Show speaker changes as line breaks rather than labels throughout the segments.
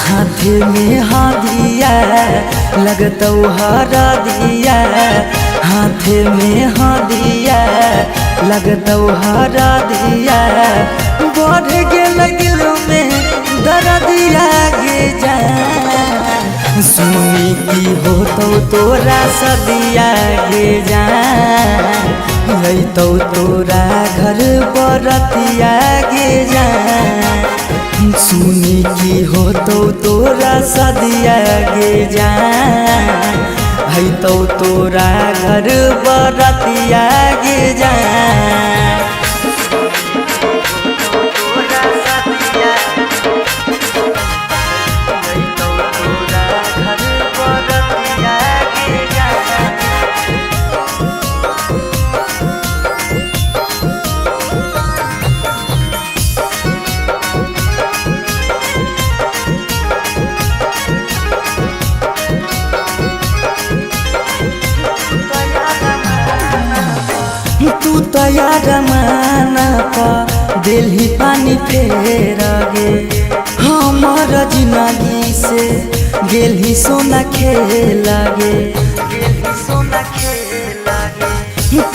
हाथ में हादिया लगतौ हरा दिया, हाथ में हादिया लगतौ हरा दिया। बढ़ गेल दिल में दर्दिया गे जा, सुनी की होतौ तोरा सदिया गे जा। अइतौ तोरा घर बरतिया गे जा, सुनी की होतौ तोरा सदिया गे जा। अइतौ तोरा घर बरतिया गे जा। तू तैयार माना पा दिल्ली पानी फेर गे, हमर जिंदगी से गेली सोना खेल गे।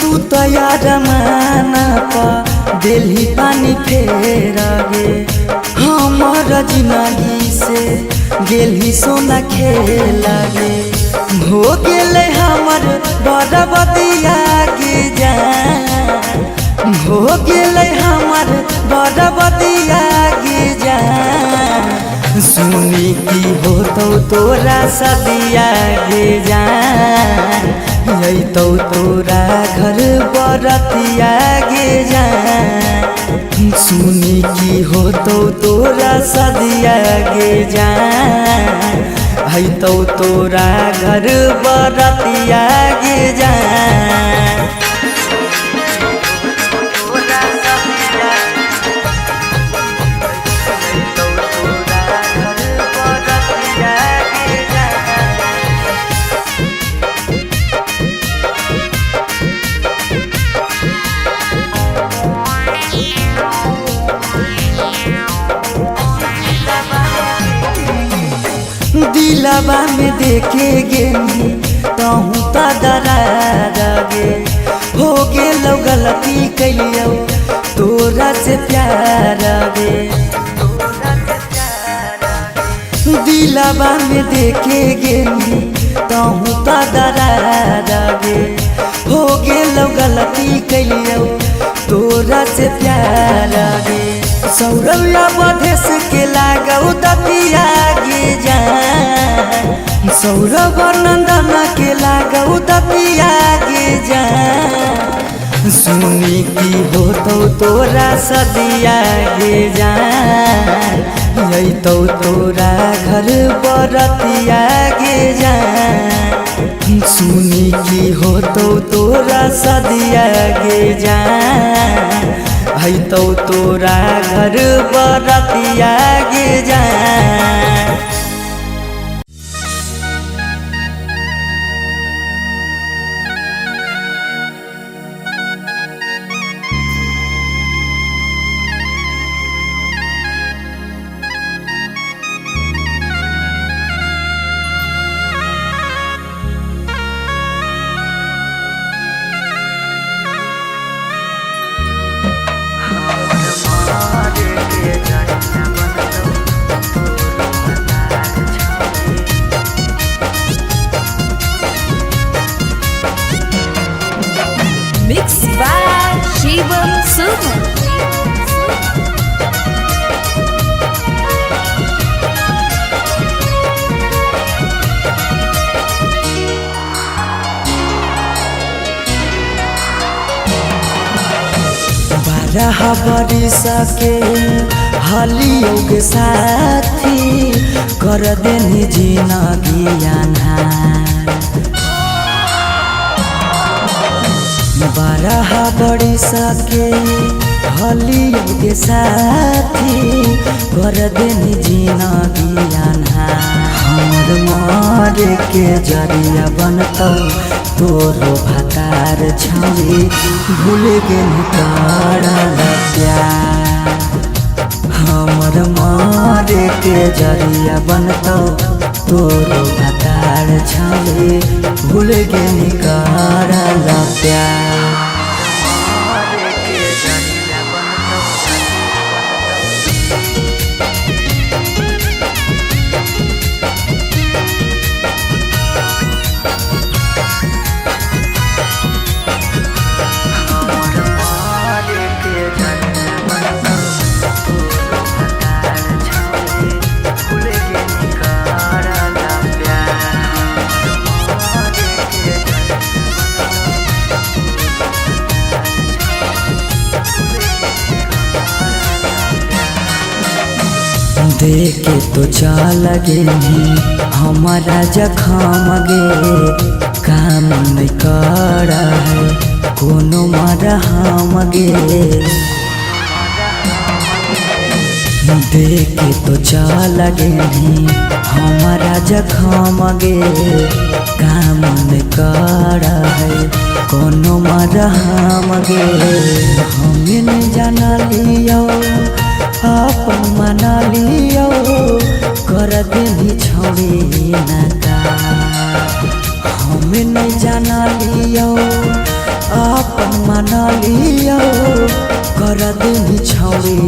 तू तैयार माना पा दिल्ली पानी फेर गे, हमर जिंदगी से गेली सोना खेल गे। हो गेले हमर बरबदिया गे जा, हो गेले हमर बरबदिया गे जा। सुनी की होतौ तोरा सदिया गे जा, अइतौ तोरा घर बरतिया गे जा। सुनी की होतौ तोरा सदिया गे जा, अइतौ तोरा घर बरतिया गे जा। दिलवा में देखे गेनी तहूँ त दरार गे, हो गेलौ गलती कैलियौ तोरा से प्यार गे। दिलवा में देखे गेनी तहूँ त दरार गे, हो गेलौ गलती कैलियौ तोरा से प्यार गे। सौरव्या बधेस के लागौ दतिया गे जा, सौरभ नंदन के लागौ दतिया गे जा। सुनी की होतौ तोरा सदिया गे जा, अइतौ तोरा घर बरतिया गे जा। सुनी की होतौ तोरा सदिया गे जा, अइतौ तोरा घर बरतिया गे जा।
Mixed by Shivam Suman.
बारह बरिस के हलियो के साथी कर देनी जिंदगी अन्हार। 12 बरिस के हलियो के साथी कर देनी जिंदगी अन्हार। हमर मरे के जरिया बनतौ तोरो भतार छौरी भूल गेल तोरा प्यार। हम हमर मारे के जरिया बनतो तोरो भतार छाले भूल गे निकारला प्यार। देखे तो चाल गे हमारा जखम गे काम नहीं कर है कोनो मारा हम गे। देखे तो चाल गे हमारा जखम गे काम नहीं कर है कोनो मारा हम गे। हमें नहीं जाना लियो अपन मना लियो कर देनी छोड़ी नका। हमें नहीं जाना लियो अपन मना लियो कर देनी छोड़ी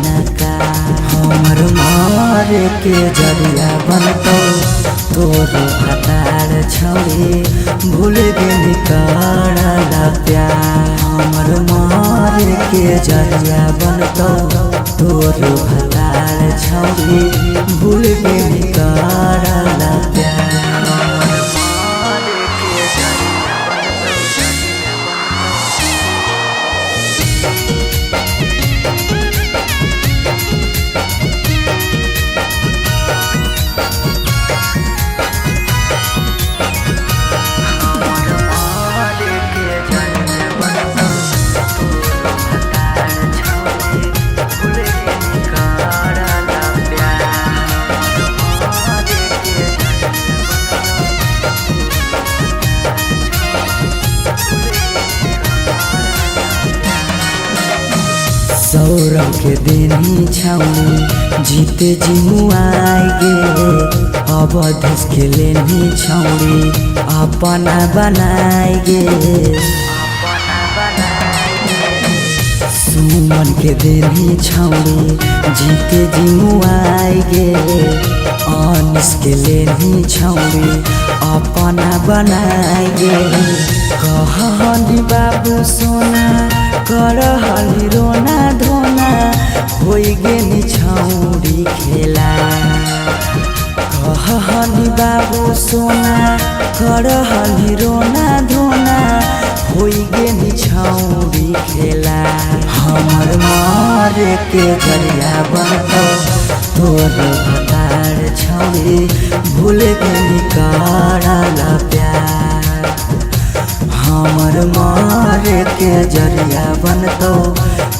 नका। हमर मारे के जरिया बनतो तोरो भतार छोड़ी भूल गे निकारला प्यार। हमर मारे के जरिया बनतो तोरो भतार छोड़ी भूल गे निकारला प्यार। सौरभ के देनी छौनी जीते जी मुआई गे अवधेश के लेनी छौनी अपना बनाई गे। सुमन के देनी छौनी जीते जी मुआई गे अनिस के लेनी छौनी अपना बनाई गे। कहनी बाबू सोना कर हली रोना धोना होई गे नि छौरी खेला। कहनी बाबू सोना कर हली रोना धोना होई गे नि छौरी खेला। हमर मारे के जरिया बनतो तोरो भतार छौरी भूल गे निकारला प्यार। हमर मारे के जरिया बनतो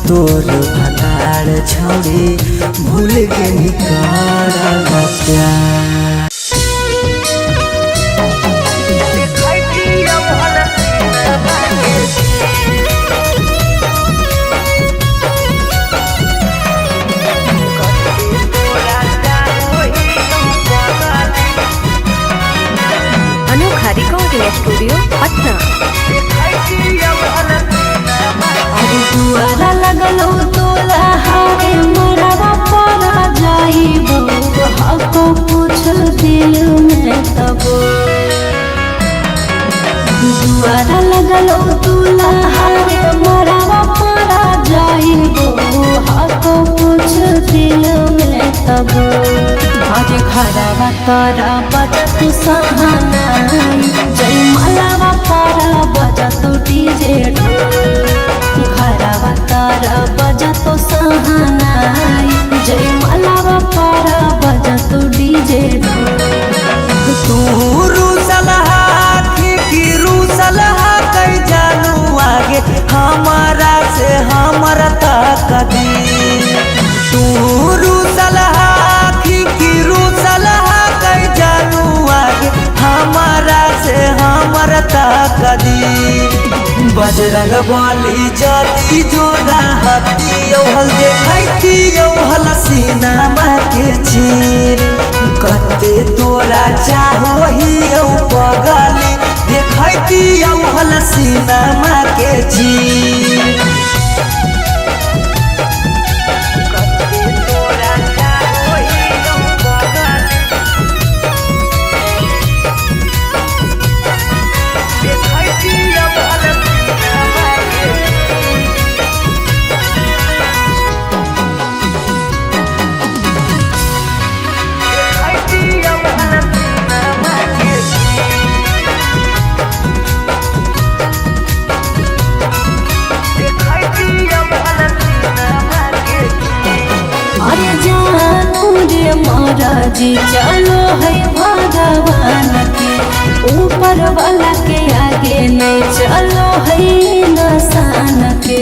तोरो भतार छौरी भूल गे निकारला प्यार।
अनोखा रिकॉर्डिंग स्टूडियो पटना।
अरे दुआरा लगलो तोला हारे मरवा परा जाइबो हको पूछ दिल में तबो। दुआरा लगलो तोला हारे मरवा परा जाइबो हको पूछ दिल में तबो। आज घरवा तारा बजत सहानाई जय मलावा पारा बजत डीजे घरवा तारा बजत सहानाई जय मलावा पारा बजत डीजे।
तू रूसलहा की रूसलहा कई जानू आगे हमारा से हमर तक दी। तू रूसलहा की रूसलहा कई जानू आगे हमारा से हमर तक दी। बजरंग बली जदी जोड़ा हती हल देखती हल सीनामा के चीर कते तोरा चाहो ही पगली देखती हल सीनामा के चीर
महाराजी चलो है भगवान के ऊपर वाला के आगे नहीं चलो है इंसान के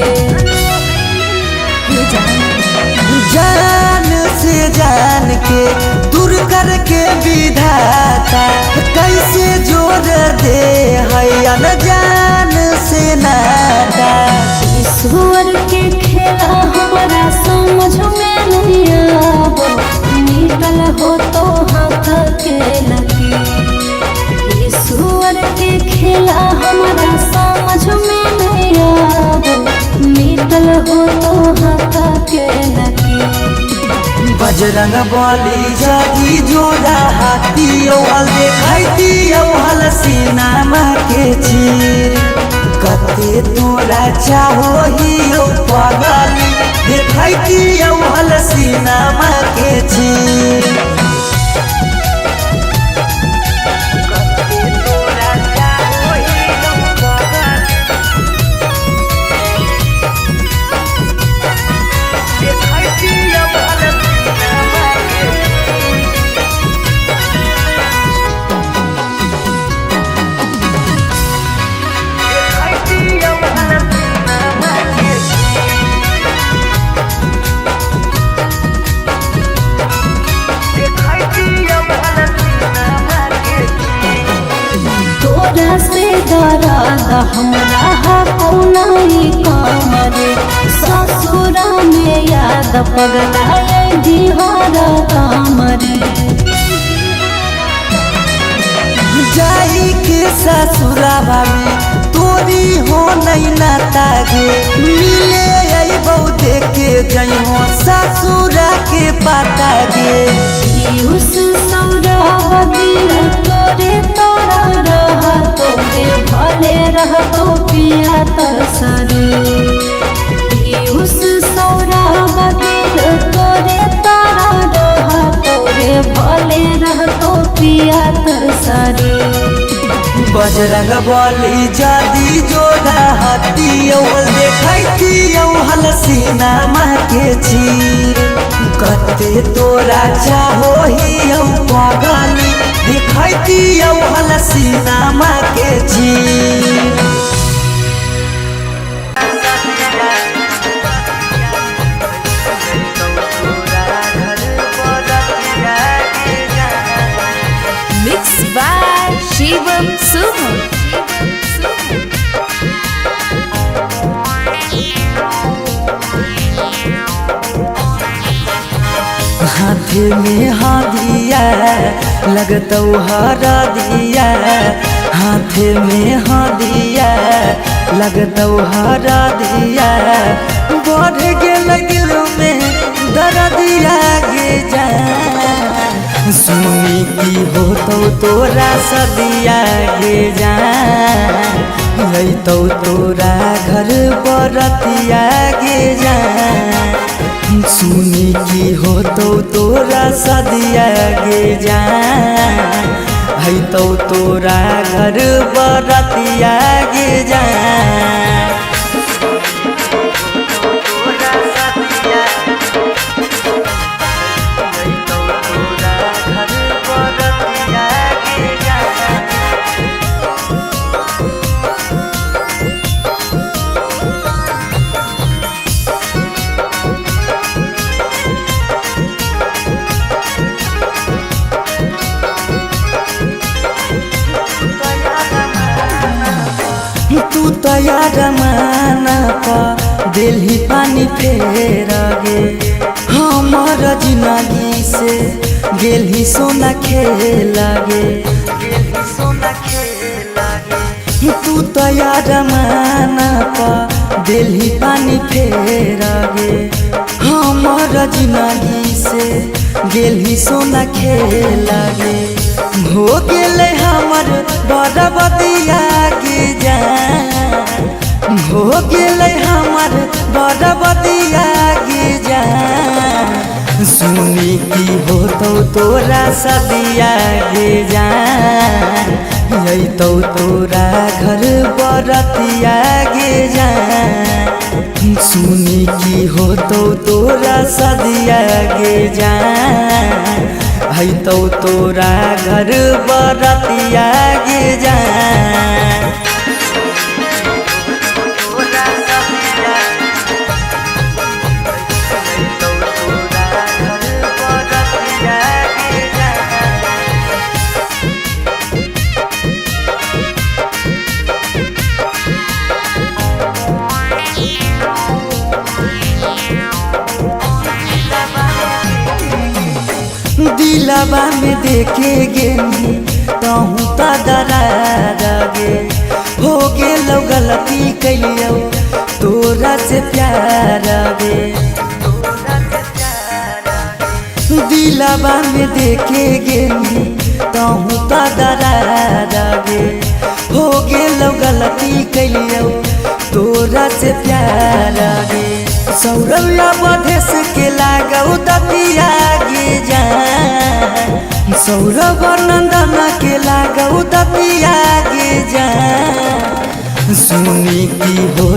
जान से जान के दूर करके विधाता कैसे जोड़ दे है अनजान से नाता
ईश्वर के खेला हमारा समझ में नहीं आबो निकल हो तो हाथ के लगी ईश्वर के खेला हमारा समझ में नहीं आबो निकल हो तो हाथ के लगी
बजरंग बली जदी जोड़ा हाथी हल देखती हल सीनामा के चीर कते तोरा चाहो ही पगली देखती हल सीनामा के चीर
से दरादा हमरा कौनाई काम रे ससुरा में याद पगला दिहारा काम रे
जाई के ससुरावा में तोरी हो नहीं नाता गे मिले आई बहु देखे जई हो ससुरा के पाता गे
उस सौरा दिल तोरे तोरा रहा तोरे भले रह तो पिया तरसरे उस सौरा दिल तोरे तारा रहा तोरे भले रह तो पिया तरसरे
बजरंग बली जदी जोड़ा हती हल देखती हल सीनामा के चीर कते तोरा चाहो ही पगली देखती हल सीनामा के चीर
मिक्स बाय शिवम सुमन।
हाथ में हादिया लगतौ हरा दिया हाथ में हादिया लगतौ हरा दिया बढ़ गेल दिल में दर्दिया गे जा सुनी की हो तोरा सदिया गे जा तो तोरा घर बरतिया गे जा सुनी की हो तोरा सदिया गे जा तो तोरा घर बरतिया गे जा तू तैयार जमाना पर दिल ही पानी फेर गे हमर जिंदगी से गेल ही सोना खेल गे तू तो यार जमाना पर दिल ही पानी फेर गे हमर जिंदगी से गेल ही सोना खेल गे हो गेले हमर बरबदिया के जान हो गेले हमर बरबदिया के जान सुनी की हो तोरा सदिया के जान यही तो तोरा घर बरतिया के जान सुनी की हो तोरा सदिया के जान है तो तोरा घर बरतिया के जान दिलवा में देखे गेनी कहूँ तो दरार गे हो गेलो गलती कैलियो तोरा से प्यार गे दिलवा में देखे गेनी कहूँ तो दरार गे हो गेलो गलती कैलियो तोरा से प्यार गे सौरभ बधेस के लागौ दतिया गे जान सौरभ नंदन के लागौ दतिया गे जान सुनी की हो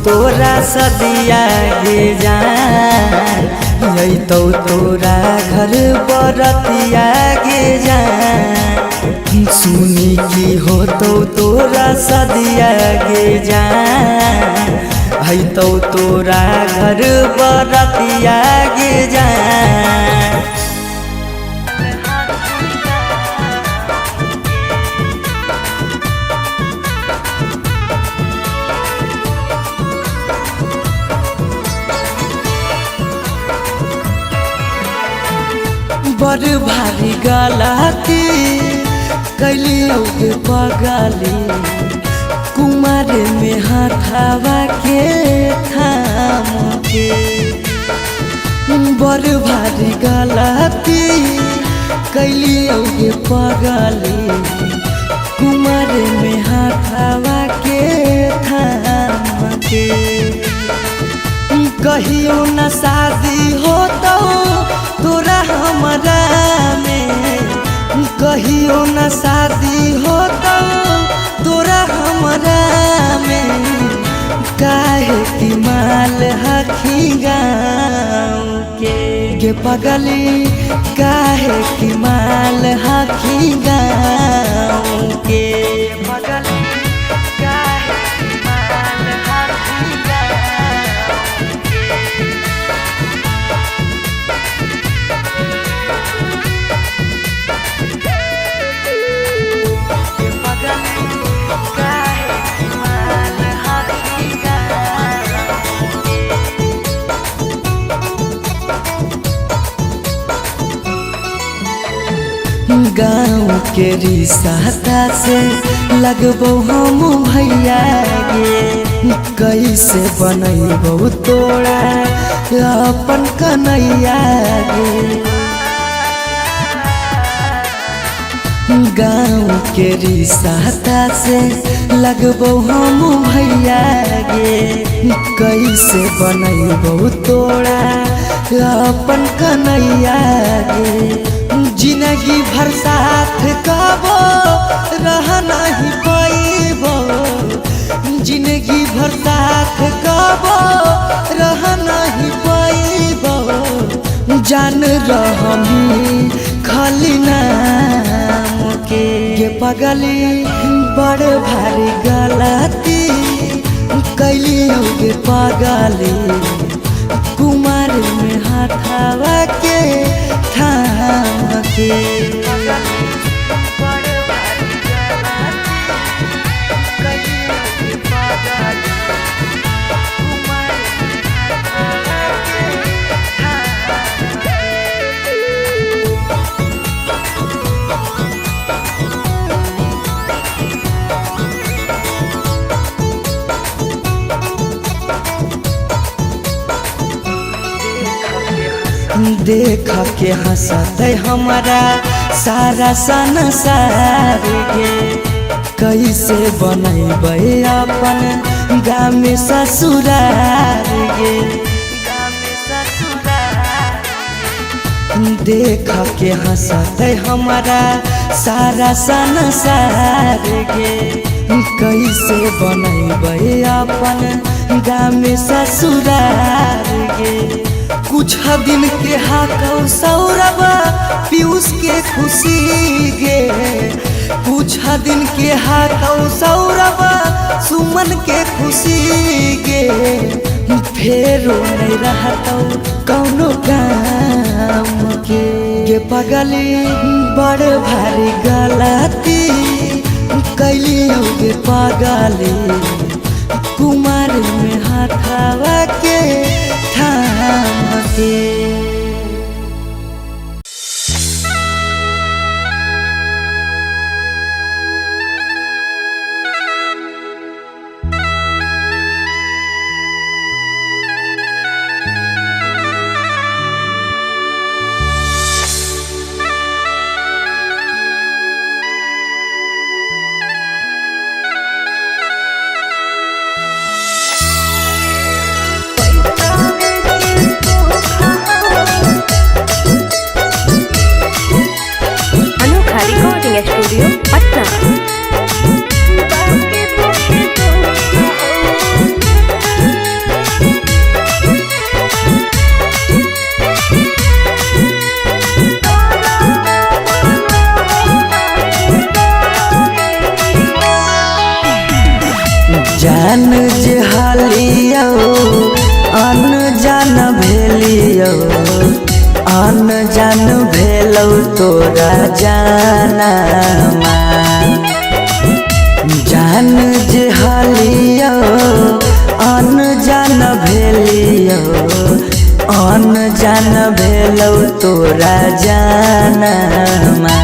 तोरा सदिया गे जान यही तो तोरा घर बरतिया गे जान सुनी की हो तोरा सदिया गे जान है तो तोरा घर बरतिया गे जान बड़ भारी गलती कैलियो के पगली कुमार में हाथावा के थाम के बड़ भारी गलती कैलियो के पगली कुमार में हाथावा के थाम के कहियो न शादी हो तो तोरा हमरा में कहियो न शादी हो तो तोरा हमरा में काहे की माल हखी गाँव के पगली काहे की माल हखी गाँव के पगली काहे की माल हखी गाँव गाँव के रिश्ता से लगबो हम भैया गे कैसे बनैबो तोरा अपन कन्हैया गे गाँव के रिश्ता से लगबो हम भैया गे कैसे बनैबो तोरा अपन कन्हैया गे जिंदगी भर साथ कबो रह नहीं पाइबो जिंदगी भर साथ कबो रह नहीं पाइबो जान रहमी खाली नाम के ये पगली बड़ भारी गलती कैलियो गे पगली कुमार में हाथावा के थाम के बड़ भारी गलती कैलियो गे पगली देख के हंसते हमारा सारा संसार गे कैसे बनैबे अपन गाँव में ससुरार गे देख के हंसते हमारा सारा संसार गे कैसे बनैबे अपन गाँव में ससुरार गे कुछ दिन के हाकौ सौरभ पीयूष के खुशी गे कुछ दिन के हाकौ सौरभ सुमन के खुशी गे फेरो नहीं रहतौ कौनो काम के गे पगली बड़ भारी गलती कैली गे पगली कुमार में हाथावा के थाम के
स्टूडियो पटना।
जान जे हालियो अनजान भेलियो अनजान भेलौ तोरा जानमा जान जे हालियो अनजान भेलियो अनजान भेलौ तोरा जानमा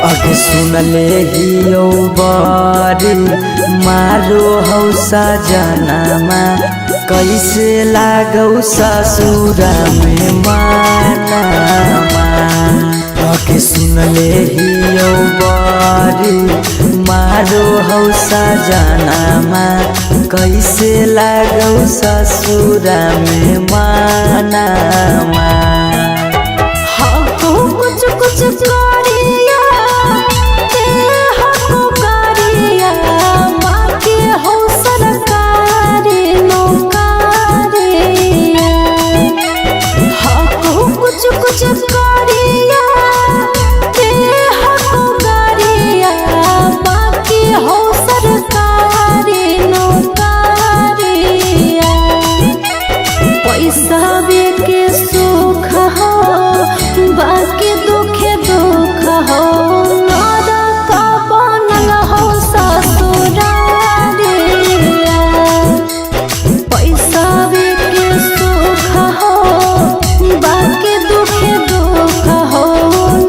अगे सुनले हियो बड़ी मारो हौ सजनमा कैसे लागौ ससुरा में मानमा अगे सुनले हियो बड़ी मारो हौ सजनमा कैसे लागौ ससुरा में मानमा
हाँ तो कुछ कुछ करिया ते हको करिया बाकी हो सरकारी नौकरिया हाँ तो कुछ कुछ करिया ते हको करिया बाकी हो सरकारी नौकरिया पैसा के सुख हो बाकी दुखे दुख हो नरक बनल हो ससुरारिया पैसा के सुख हो बाकी दुखे दुख हो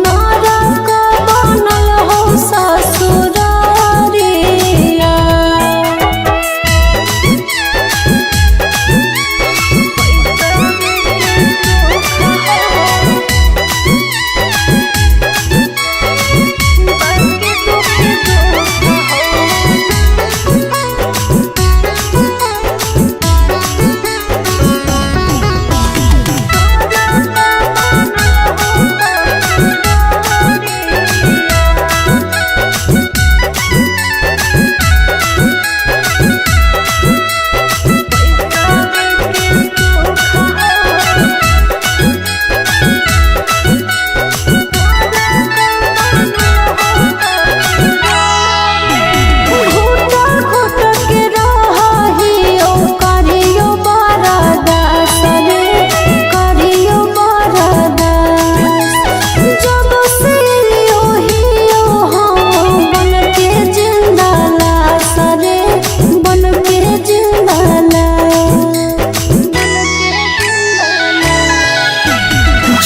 नरक बनल हो ससुरारिया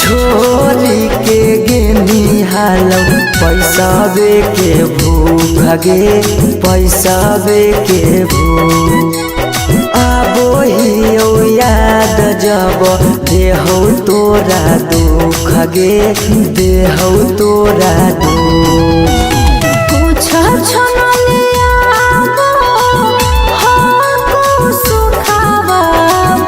छोरी के गेनी हालौ पैसाबे के भूख गे पैसाबे के भूख आबो हियो याद जब देहौ तोरा दुख गे देहौ तोरा दुख
कुछ क्षण लियाबो हो सुखावा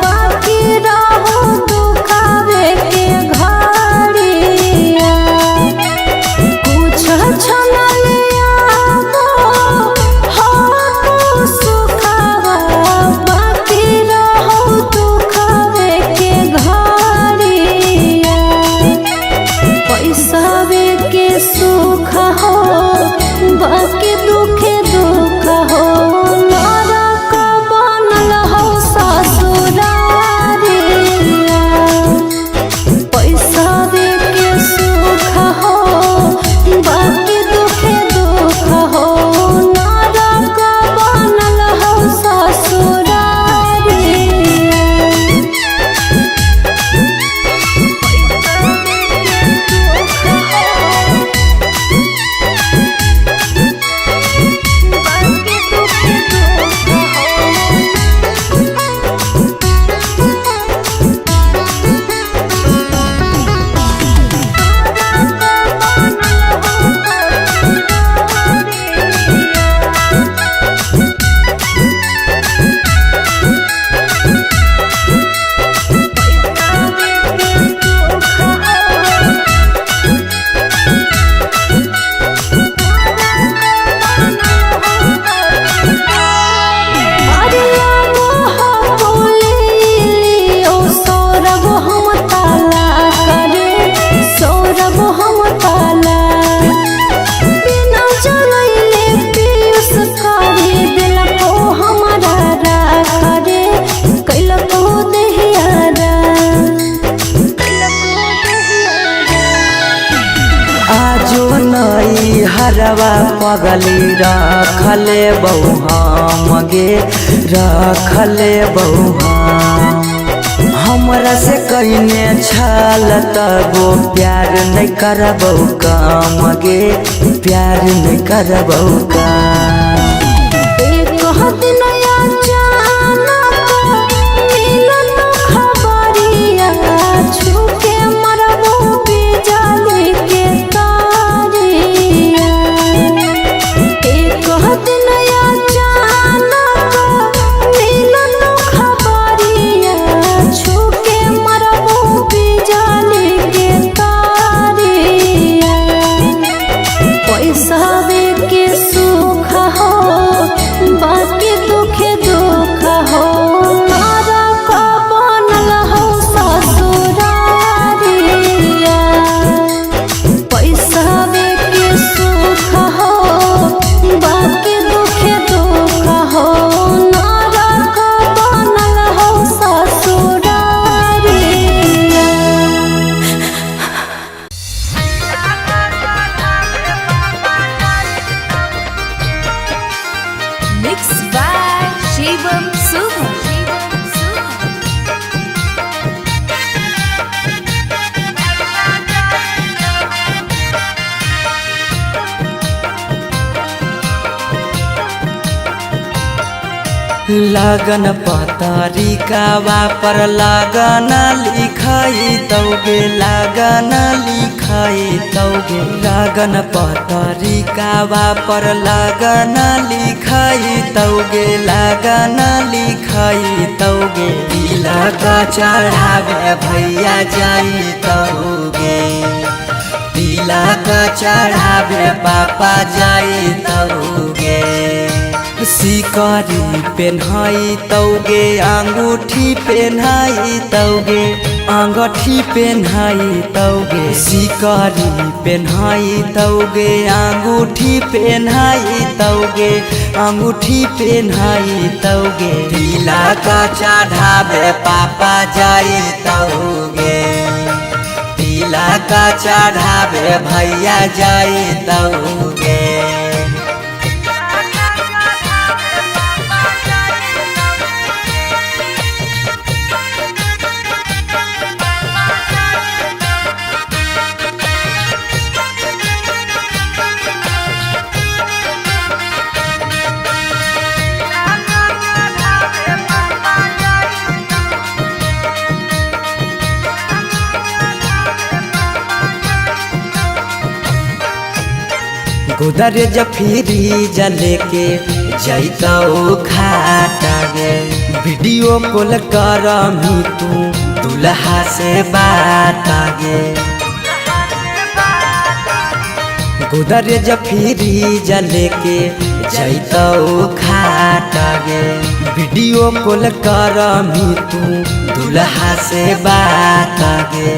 बाकी रहो दुखावे के घड़िया कुछ क्षण लियाबो हो सुखावा बाकी रहो दुखावे के घड़िया पैसावे के सुख हो बाकी दुखे दुख हो नरक बनल हो ससुरारिया पैसावे के सुख हो बाकी दुखे दुख हो नरक बनल हो ससुरारिया
हरवा पगली रखले बहु हम गे रखले बहु हमरा से कहिने छल तबो प्यार नहीं करबौ काम गे प्यार नहीं करबौ काम
एक दिन अचानक मिलन खबरिया छूके मरबो बिजली के तारिया एक दिन अचानक मिलन खबरिया छूके मरबो बिजली के तारिया पैसावे के सुख हो बाकी दुखे दुख हो नरक बनल हो ससुरारिया पैसावे के सुख हो बाकी दुखे दुख हो नरक बनल हो ससुरारिया
Mixed by Shivam Suvam.
लगन पतरिकावा पर लगन लिखाई तौगे लगन लिखाई तौगे लगन पतरिकावा पर लगन लिखाई तौगे लगन लिखाई तौगे तिलक चढ़ावे भैया जाई तौगे तिलक चढ़ावे पापा जाई तौगे सिकरी पेन्हाई तौगे अंगूठी पेन्हाई तौगे अंगूठी पेन्हाई तौगे सिकरी पेन्हाई तौगे अंगूठी पेन्हाई तौगे अंगूठी पेन्हाई तौगे तिलक चढ़ावे पापा जाई तौगे तिलक चढ़ावे भैया जाई तौगे गोदरे जफीरी जले के जैतौ खाटा गे वीडियो कॉल कर मी तू दुल्हा से बात गे गोदरे जफीरी जले के जैतौ खाटा गे वीडियो कॉल कर मी तू दुल्हा से बात गे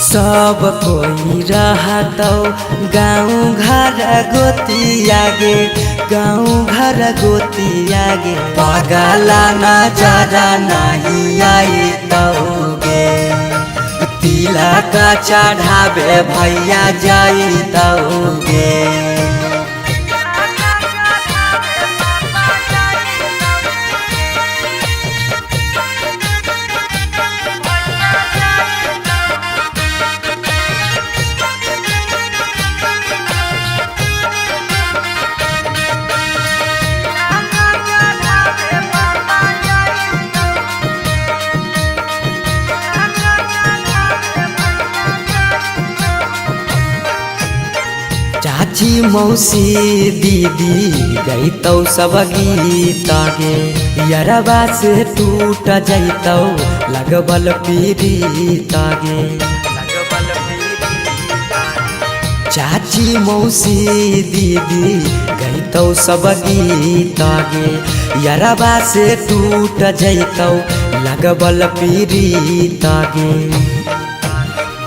सब कोई रहतौ गाँव घर गोतिया गे गाँव घर गोतिया गे पगला नजर नहीं आई गे तिलक चढ़ावे भैया जाई गे चाची मौसी दीदी गईतौ सब गीत गे यरबा से टूट जैतौ लगबल पीड़ित गे चाची मौसी दीदी गईतौ सब गीत गे यरबा से टूट जैतौ लगबल पीड़ित गे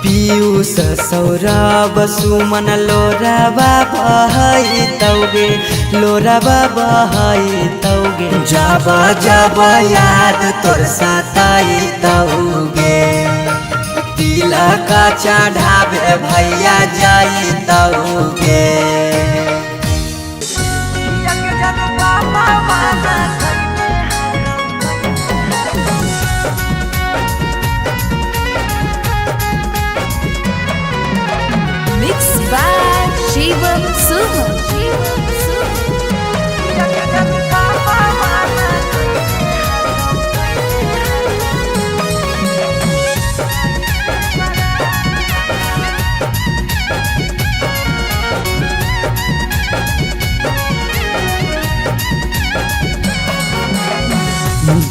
पीयूष सौरभ सुमन लोराबा बहैतौगे लोराबा बहैतौगे जब जब याद तोर सताइतौगे तिलक चढ़ावे भैया जाइतौगे
Mixed by Shivam Suman.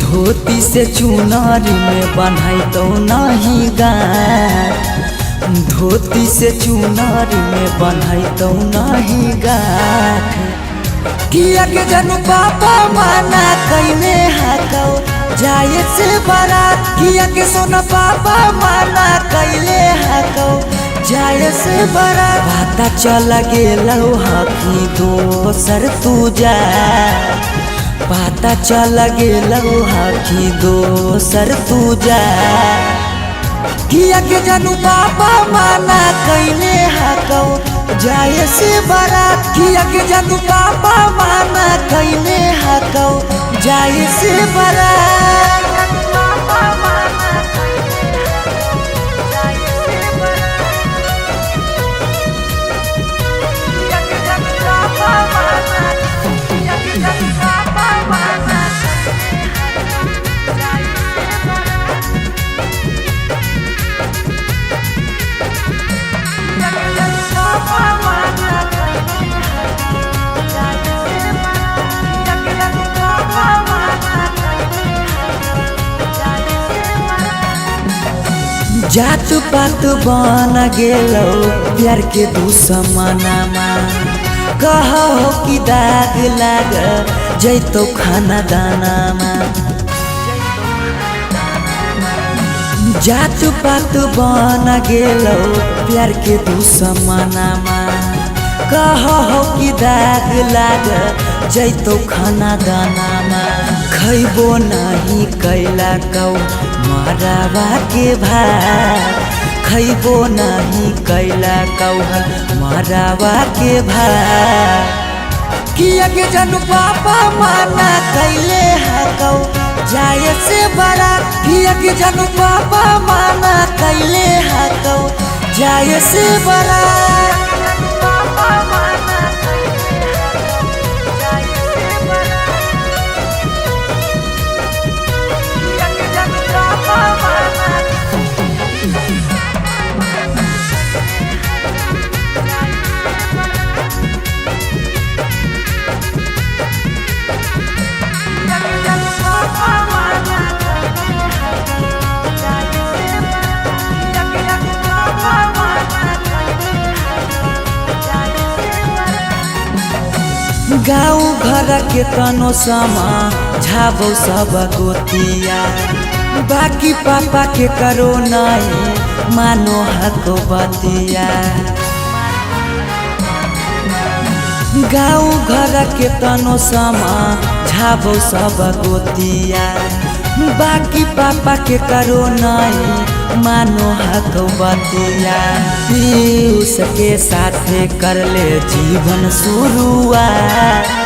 धोती से चुनारी में बन्हैतौ नहीं गाँठ धोती से चुनारी में बन्हैतौ नहीं गाँठ किया के जनू पापा माना कैने हाकौ जाए से बारात किया के सोना पापा माना कैले हाकौ जाए से बारात पता चल गेलौ हकी दोसर तू जा पता चल गेलौ हकी दोसर तू जा किया के जानू पापा माना कैने हाकौ जाए से बारात किया के जानू पापा माना कैने हाकौ जाए से बारात जात पात बन गेलौ प्यार के दुश्मनमा कहो कि दाग लाग जैतौ खाना दानामा जात पात बन गेलौ प्यार के दुश्मनमा कहो कि दाग लाग जैतौ खाना दानामा खैबो नहीं कैला कौ मराबा के भात खैबो नहीं कैला कौ मराबा के भात किया के जानू पापा माना कैले हाकौ जाए से बारात किया के जानू पापा माना कैले हाकौ जाए से बारात गाँव घर के तनो समा झाबो सब गोतिया बाकी पापा के करो नहीं मानो हको बतिया गाँव घर के तनो समा झाबो सब गोतिया बाकी पापा के करो नहीं मानो हको बतिया पीयूष के साथे कर ले जीवन शुरुआत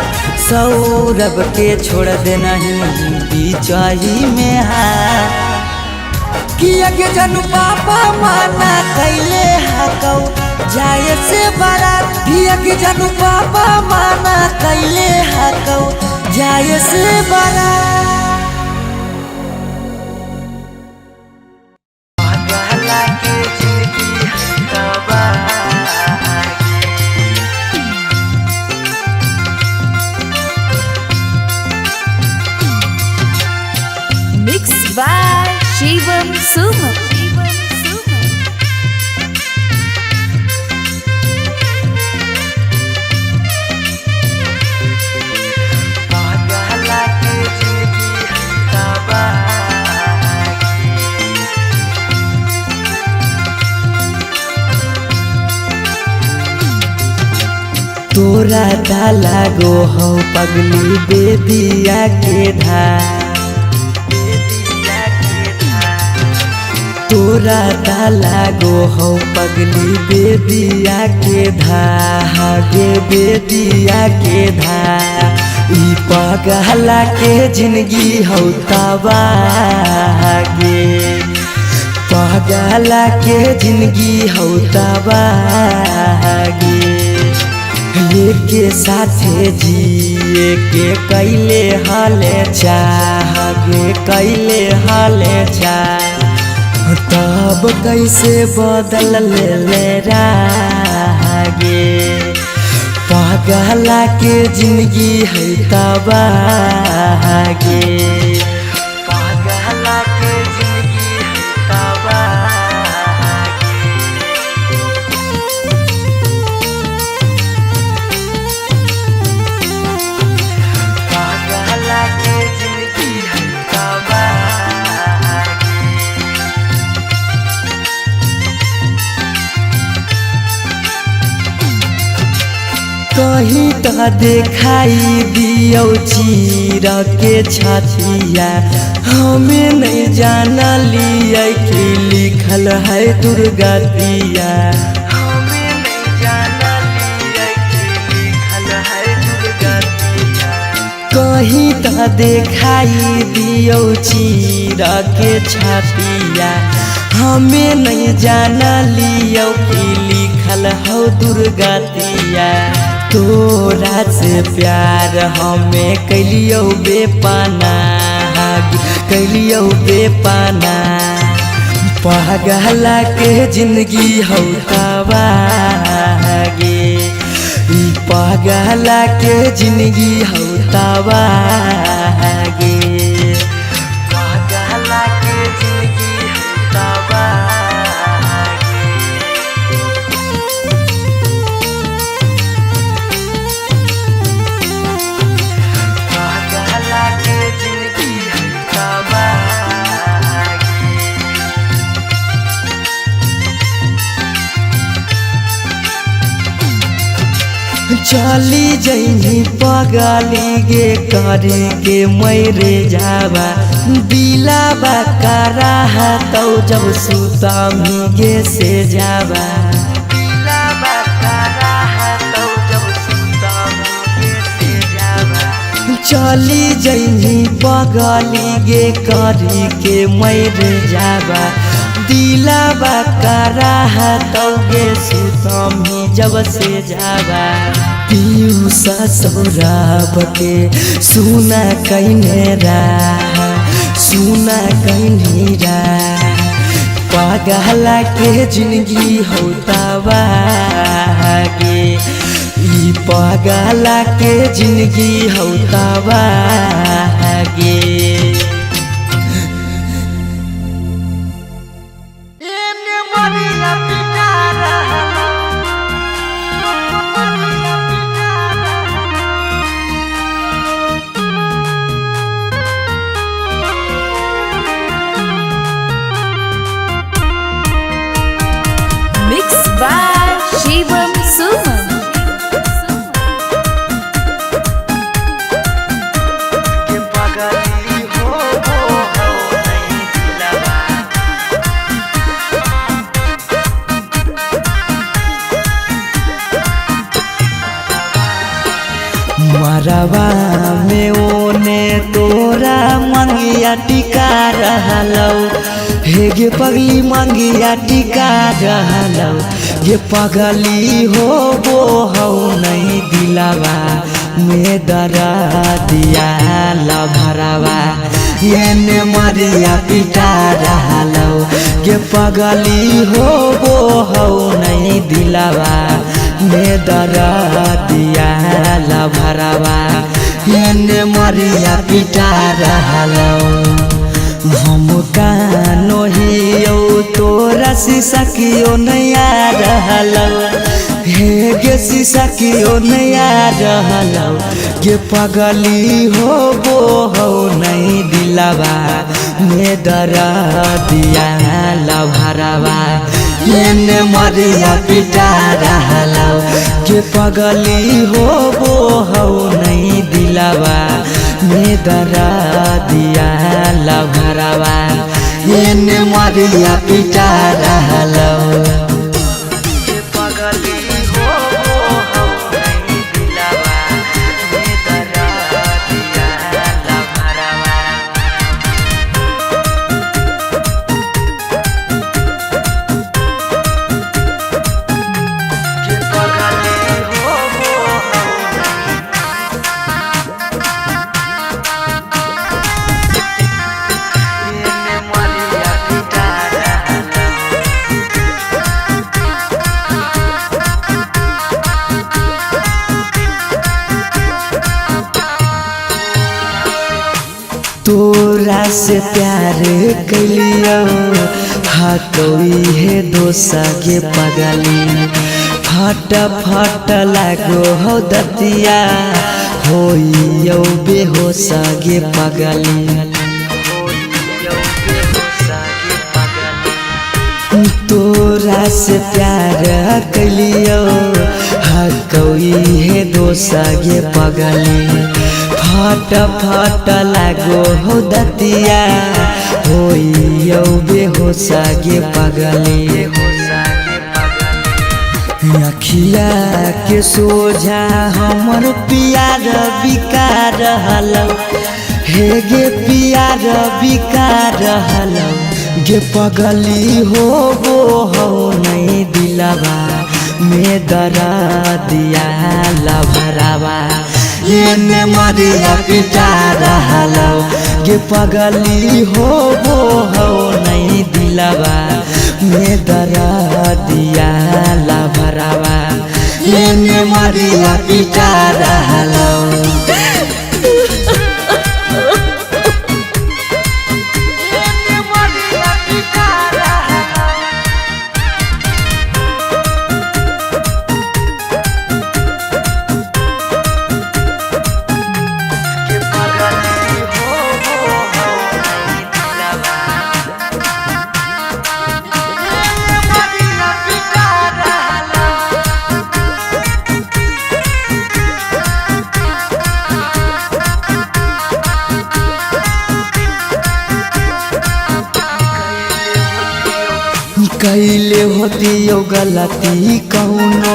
सौरभ के छोड़ दे नहीं बीचही में किया के जनू पापा माना कैले हकौ जाए से बारात किया के जनू पापा माना कैले हकौ जाए से बारात
Mixed by Shivam Suman.
तोरा डाला गो हो पगली बेदिया के धार तोरा डाला गो हो पगली बेदिया के धागे बेदिया के ई पगला के जिंदगी हो तबागे पगला के जिंदगी हो तबागे के साथे जिए के कैले हाले चाहगे कैले हाले चाह तब कैसे बदल ले रागे पगला के जिंदगी है तबागे पगला के जिंदगी है तबागे पगला के जिंदगी है तबागे कहीं तो देखाई दियो चीर के छतिया हमें नहीं जाना लिया कि लिखल है दुर्गतिया हमें नहीं जाना लिया कि लिखल है दुर्गतिया कहीं तो देखाई दियो चीर के छतिया हमें नहीं जाना लियो कि लिखल हो दुर्गतिया तोरा से प्यार हमें कैलियो बेपाना कैलियो बेपाना पगला के जिंदगी हो तबागे पगला के जिंदगी हो तबागे पगला के जिंदगी हो तबागे चली जैनी पगली गे करे के मैरे जावा दिलाबा करा तो जब सुता गे से जावा दिलाबा करा तो जब सुता गे से जावा चली जैनी पगली गे करे के मैरे जावा दिलाबा करा तो गे सुतमी जब से जावा पीयूष सौरभ के सुना कहने सुना कहनी पगला के जिंदगी हो तबागे पगला के जिंदगी हो तबागे घरवा में ओने तोरा मंगिया टिका रहलौ हे गे पगली मंगिया टिका रहलौ ये पगली हो वो हौ नहीं दिलावा में दरा दिया लभरावा ये मरिया पिटा रहलौ ये पगली हो वो हौ नहीं दिलावा में दरा दिया लभरावा ये मरिया पिटा रहलौ हम कानो हियो तोरा शीशा कियो नया रहलौ हे गे शीशा कियो नया रहलौ गे पगली हो वो हो नहीं दिलावा में दरा दिया लभरावा ये मरिया पिटा रहलौ गे पगली हो वो हो नहीं दिलावा में दरा दिया लभरावा ये मरिया पिटा रहलौ तोरा से प्यार कलियो हटोई है दोसा के पगली फट फट लागो हो दतिया होइयो बेहोश गे पगली तोरा से प्यार कलियो हटोई है दोसा गे पगली फट फट लागो हो दतिया होइयो बेहोश गे पगली अखिया के सोझा हमर प्यार बिका रहलौ हे गे प्यार बिका रहलौ गे पगली हो वो हो नहीं दिलावा में दरा दिया लभरावा ये मरिया पिटा रहलौ गे पगली हो वो हो नहीं दिलावा में दरा दिया लभरावा ये मरिया पिटा रहलौ कैले होतियो गलती कौनो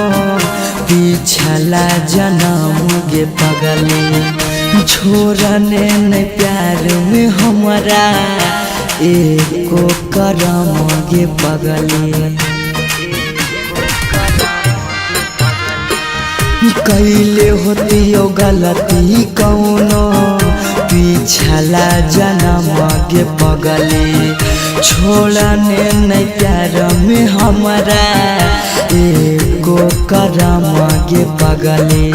पिछला जन्म गे पगली छोड़ने न प्यार में हमरा एको करम गे पगली कैले होतियो गलती कौनो पिछला जन्म गे पगली छोड़ने नहीं प्यार में हमरा एको करम गे पगली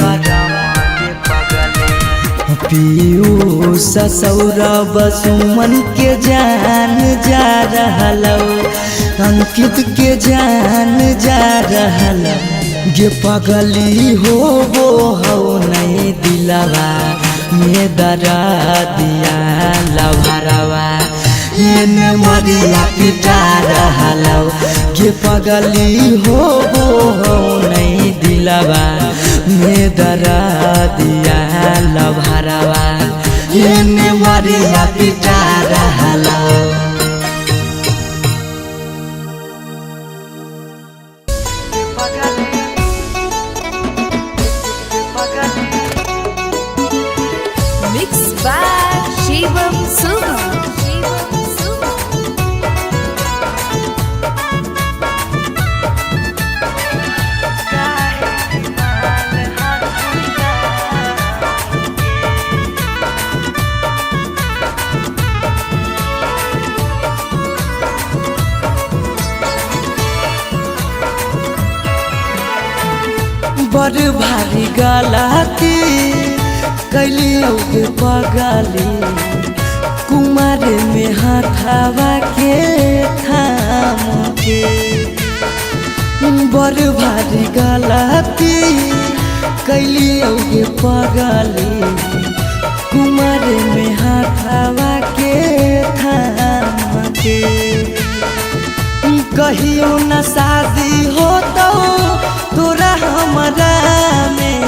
पीयूष सौरभ सुमन के जान जा रहलौ अंकित के जान जा रहलौ गे पगली हो वो हो नहीं दिलावा में दरा दिया लभरावा ये मरिया पिटा रहलौ गे पगली हो वो हो नहीं दिलावा में दरा दिया लभरावा ये मरिया पिटा रहलौ बड़ भारी गलती कैलियो गे पगली कुमार में हाथावा के थाम के बड़ भारी गलती कैलियो गे पगली कुमार में हाथावा के थाम के कहियो न शादी हो तो तोरा हमरा में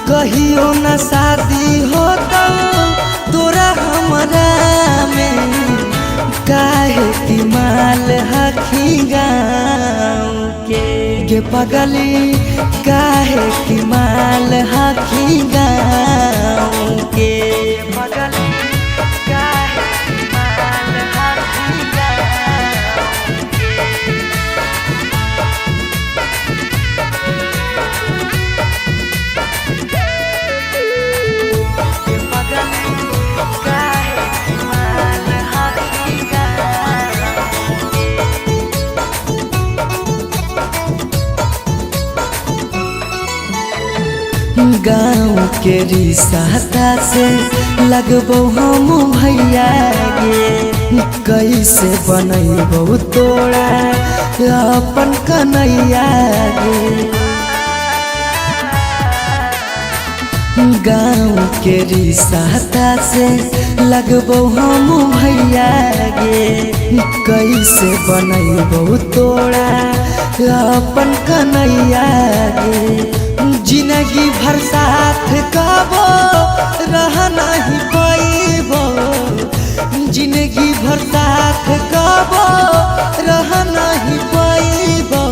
कहियो न शादी हो तो तोरा हमरा में काहे की माल हखी गाँव के पगली काहे की माल हखी गाँव के पगली काहे की माल हखी गाँव के पगली काहे की माल हखी गाँव के रिश्ता से लगबो हम भैया गे कैसे बनैबो तोरा अपन कन्हैया गे गाँव के रिश्ता से लगबो हम भैया गे कैसे बनैबो तोरा अपन कन्हैया गे जिंदगी भर साथ कबो रह नहीं पाइबो जिंदगी भर साथ कबो रह नहीं पाइबो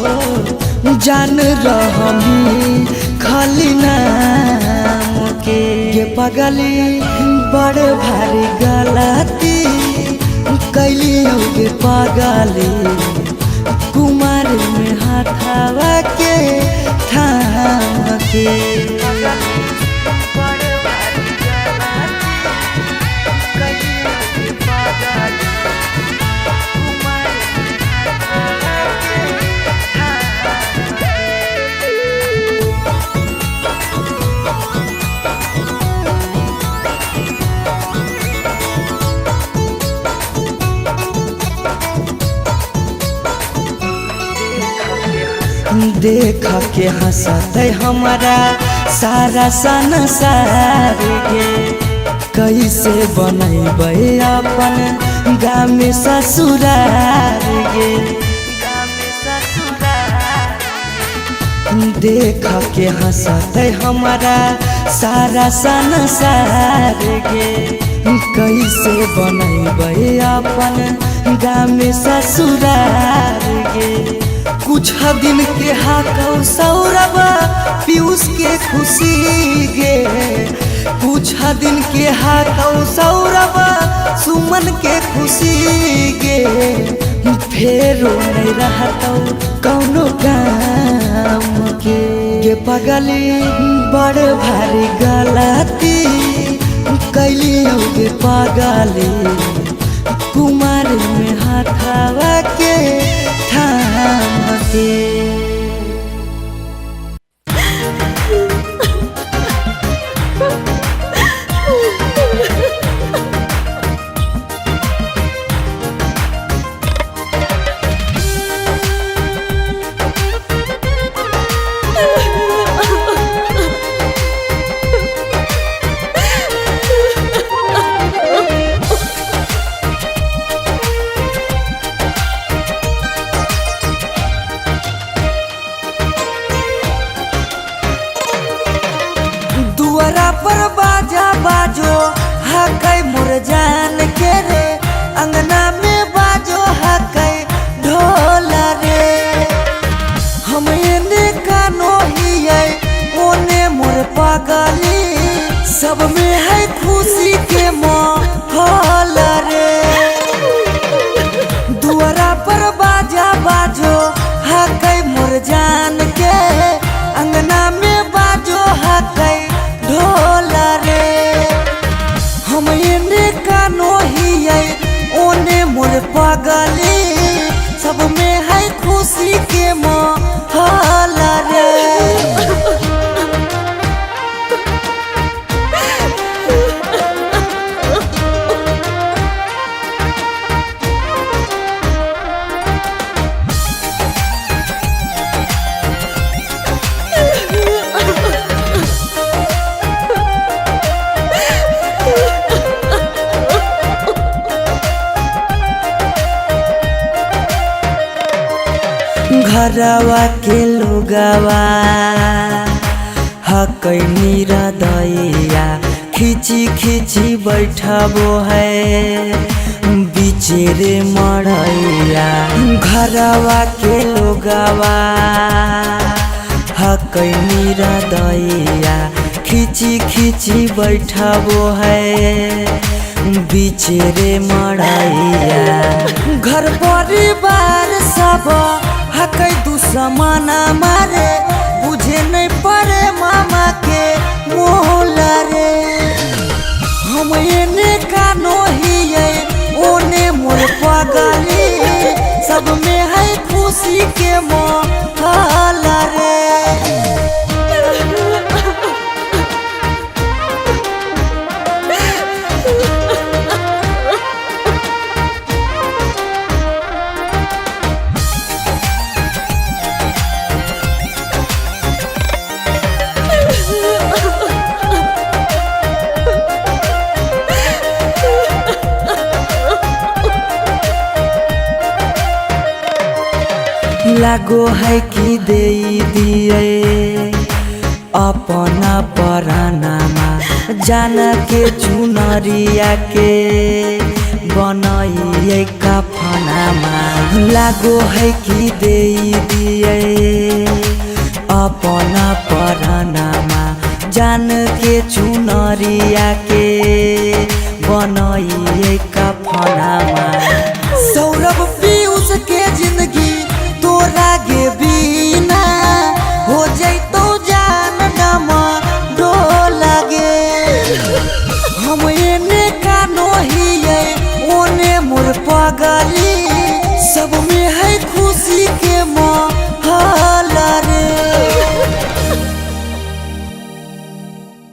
जान रहमी खाली नाम के पगली बड़ भारी गलती कैलियो गे पगली कुमार में हाथावा के थाम के बड़ भारी गलती कैलियो गे पगली कुमार में हाथावा के थाम के देख के हंसते हमारा सारा संसार गे कैसे बनैबे अपन गाँव में ससुरार गे देख के हंसते हमारा सारा संसार गे कैसे बनैबे अपन गाँव में ससुरार गे कुछ दिन के हाकौ सौरभ पीयूष के खुशी गे कुछ दिन के हाकौ सौरभ सुमन के खुशी गे फेरो नहीं रहतौ कौनो काम के पगली बड़ भारी गलती कैलियो गे पगली कुमार में हाथावा के थाम के दुआरा पर बाजा बाजो हकै मोर जान के रे अंगना में बाजो हकै ढोल रे हम एने कानो हियै ओने मोर पगली सब में है खुशी के माहौल रे दुआरा पर बाजा बाजो हकै मोर जान के अंगना में बाजो हकै ढोल रे हम एने कानो हियै ओने मोर पगली सब में है खुशी के माहौल रे घरवा के लोगवा हकै निरदैया खिची खिची बैठबो है बिचेरे मड़ैया घरवा के लोगवा हकै निरदैया खिची खिची बैठबो है बिचेरे मड़ैया घर परिवार सब हकै दुश्मना मारे बुझे नहीं पड़े मामा के मोहला रे हम एने कानो हियै ओने मोर पगली सब में है खुशी के मोहला रे लागो है कि दे दिए अपना परानामा जान के चुनरिया के बनाइए कफनामा लागो है कि दे दिए अपना परानामा जान के चुनरिया के बनाइए कफनामा सौरभ पीयूष के जिंदगी तोरा गे बिना हो जैतो जान डमा डोला गे हम एने कानो हियै ओने मोर पगली सब में है